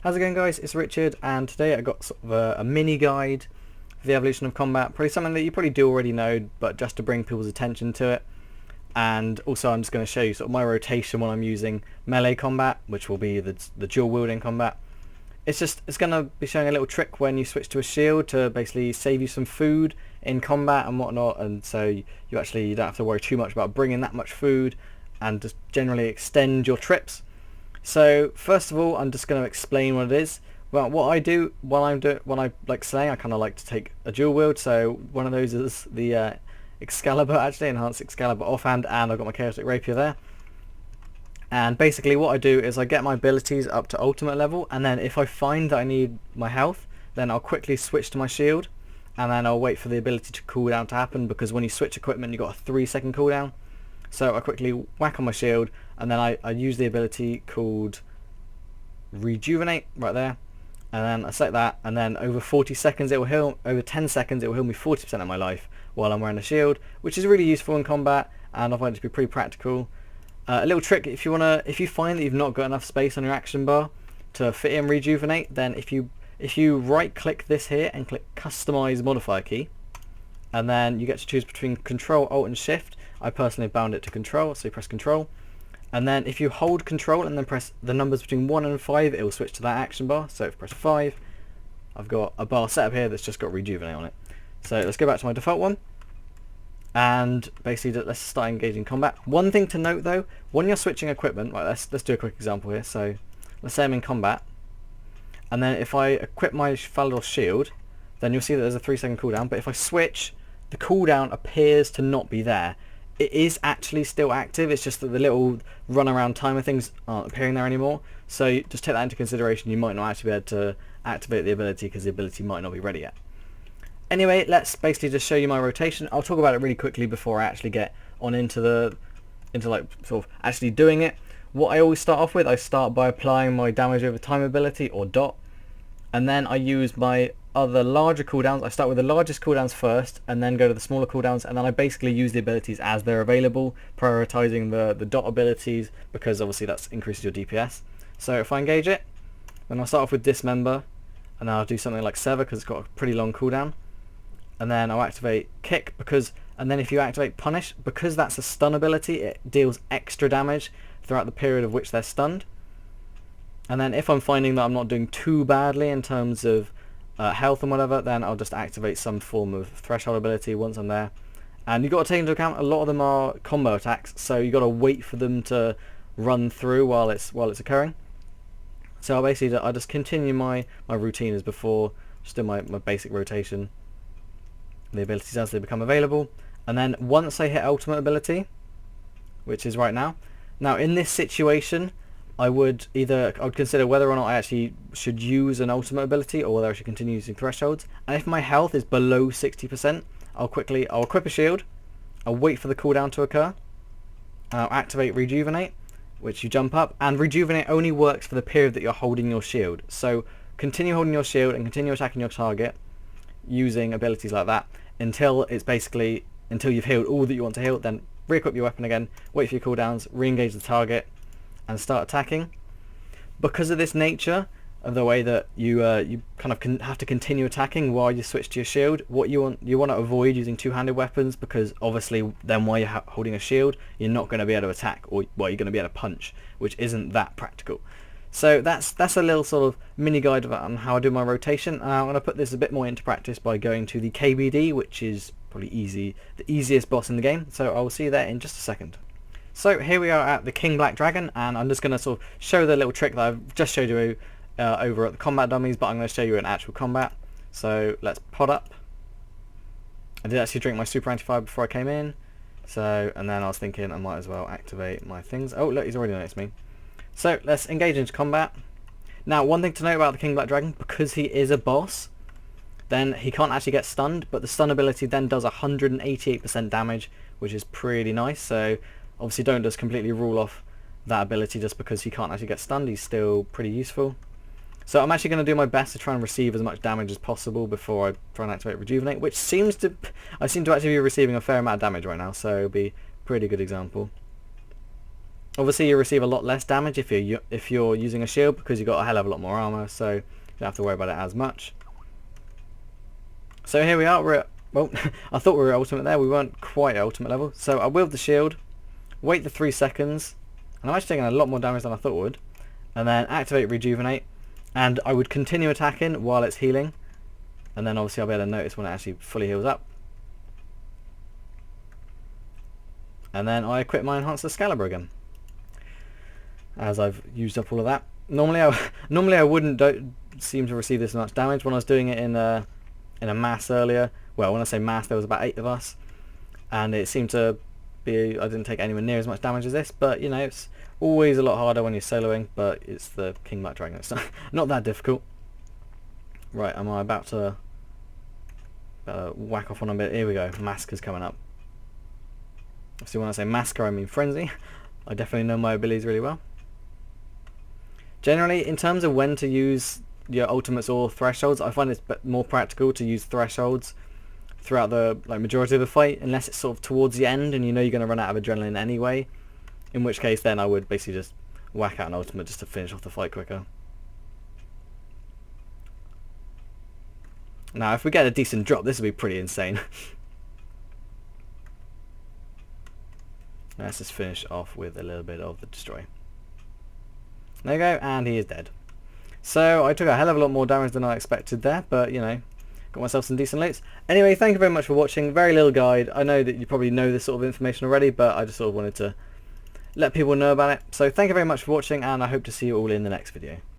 How's it going, guys? It's Richard, and today I got sort of a mini guide for the evolution of combat. Probably something that you probably do already know, but just to bring people's attention to it. And also I'm just going to show you sort of my rotation when I'm using melee combat, which will be the dual wielding combat. It's going to be showing a little trick when you switch to a shield to basically save you some food in combat and whatnot, and so you don't have to worry too much about bringing that much food, and just generally extend your trips. So first of all, I'm just going to explain what it is. Well, what I do when I like slaying, I kind of like to take a dual wield. So one of those is the Excalibur, actually enhanced Excalibur offhand, and I've got my chaotic rapier there. And basically what I do is I get my abilities up to ultimate level, and then if I find that I need my health, then I'll quickly switch to my shield, and then I'll wait for the ability to cooldown to happen, because when you switch equipment you've got a 3-second cooldown. So I quickly whack on my shield, and then I use the ability called Rejuvenate right there, and then I select that, and then over 40 seconds it will heal, over 10 seconds it will heal me 40% of my life while I'm wearing a shield, which is really useful in combat, and I find it to be pretty practical. A little trick, if you find that you've not got enough space on your action bar to fit in Rejuvenate, then if you right click this here and click Customize Modifier Key, and then you get to choose between Control, Alt and Shift. I personally bound it to Control, so you press Control, and then if you hold Control and then press the numbers between 1 and 5, it will switch to that action bar. So if I press 5, I've got a bar set up here that's just got Rejuvenate on it. So let's go back to my default one, and basically let's start engaging combat. One thing to note though, when you're switching equipment, right, let's do a quick example here. So let's say I'm in combat, and then if I equip my Falador shield, then you'll see that there's a 3-second cooldown, but if I switch, the cooldown appears to not be there. It is actually still active, it's just that the little run around timer things aren't appearing there anymore. So just take that into consideration. You might not actually be able to activate the ability because the ability might not be ready yet. Anyway, let's basically just show you my rotation. I'll talk about it really quickly before I actually get on into like sort of actually doing it. What I always start off with, I start by applying my damage over time ability, or DOT, and then I use my other larger cooldowns. I start with the largest cooldowns first, and then go to the smaller cooldowns, and then I basically use the abilities as they're available, prioritizing the DOT abilities, because obviously that increases your DPS. So if I engage it, then I'll start off with Dismember, and then I'll do something like Sever because it's got a pretty long cooldown, and then I'll activate Kick, and then if you activate Punish, because that's a stun ability, it deals extra damage throughout the period of which they're stunned. And then if I'm finding that I'm not doing too badly in terms of health and whatever, then I'll just activate some form of threshold ability once I'm there. And you've got to take into account a lot of them are combo attacks, so you've got to wait for them to run through while it's occurring. So I just continue my routine as before, just do my basic rotation, the abilities as they become available, and then once I hit ultimate ability, which is right now. Now in this situation, I would consider whether or not I actually should use an ultimate ability, or whether I should continue using thresholds. And if my health is below 60%, I'll equip a shield, I'll wait for the cooldown to occur, and I'll activate Rejuvenate, which you jump up, and Rejuvenate only works for the period that you're holding your shield. So continue holding your shield and continue attacking your target using abilities like that until you've healed all that you want to heal. Then re-equip your weapon again, wait for your cooldowns, re-engage the target, and start attacking. Because of this nature of the way that you kind of have to continue attacking while you switch to your shield, what you want to avoid using two-handed weapons, because obviously then while you're holding a shield, you're not going to be able to attack, or you're going to be able to punch, which isn't that practical. So that's a little sort of mini guide on how I do my rotation. I'm going to put this a bit more into practice by going to the KBD, which is probably the easiest boss in the game. So I will see you there in just a second. So here we are at the King Black Dragon, and I'm just going to sort of show the little trick that I've just showed you over at the combat dummies, but I'm going to show you in actual combat. So let's pod up. I did actually drink my super anti-fire before I came in, and then I was thinking I might as well activate my things. Oh look, he's already noticed me. So let's engage into combat. Now one thing to note about the King Black Dragon, because he is a boss, then he can't actually get stunned, but the stun ability then does 188% damage, which is pretty nice. So obviously don't just completely rule off that ability just because he can't actually get stunned. He's still pretty useful. So I'm actually going to do my best to try and receive as much damage as possible before I try and activate Rejuvenate, which I seem to actually be receiving a fair amount of damage right now, so it'll be a pretty good example. Obviously you receive a lot less damage if you're using a shield, because you've got a hell of a lot more armor, so you don't have to worry about it as much. So here we are, we're at, well, I thought we were ultimate there, we weren't quite at ultimate level. So I wield the shield, wait the 3 seconds, and I'm actually taking a lot more damage than I thought it would, and then activate Rejuvenate, and I would continue attacking while it's healing, and then obviously I'll be able to notice when it actually fully heals up. And then I equip my Enhanced Excalibur again, as I've used up all of that. Normally I wouldn't seem to receive this much damage. When I was doing it in a mass earlier, well, when I say mass, there was about 8 of us, and it seemed to be, I didn't take anywhere near as much damage as this, but you know, it's always a lot harder when you're soloing, but it's the King Black Dragon, it's not that difficult. Right, am I about to whack off on a bit? Here we go, Massacre's coming up. Obviously when I say Massacre I mean Frenzy. I definitely know my abilities really well. Generally, in terms of when to use your ultimates or thresholds, I find it's more practical to use thresholds throughout the majority of the fight, unless it's sort of towards the end and you know you're going to run out of adrenaline anyway, in which case then I would basically just whack out an ultimate just to finish off the fight quicker. Now if we get a decent drop, this would be pretty insane. Let's just finish off with a little bit of the Destroy. There you go, and he is dead. So I took a hell of a lot more damage than I expected there, but you know, got myself some decent loots. Anyway, thank you very much for watching. Very little guide. I know that you probably know this sort of information already, but I just sort of wanted to let people know about it. So thank you very much for watching, and I hope to see you all in the next video.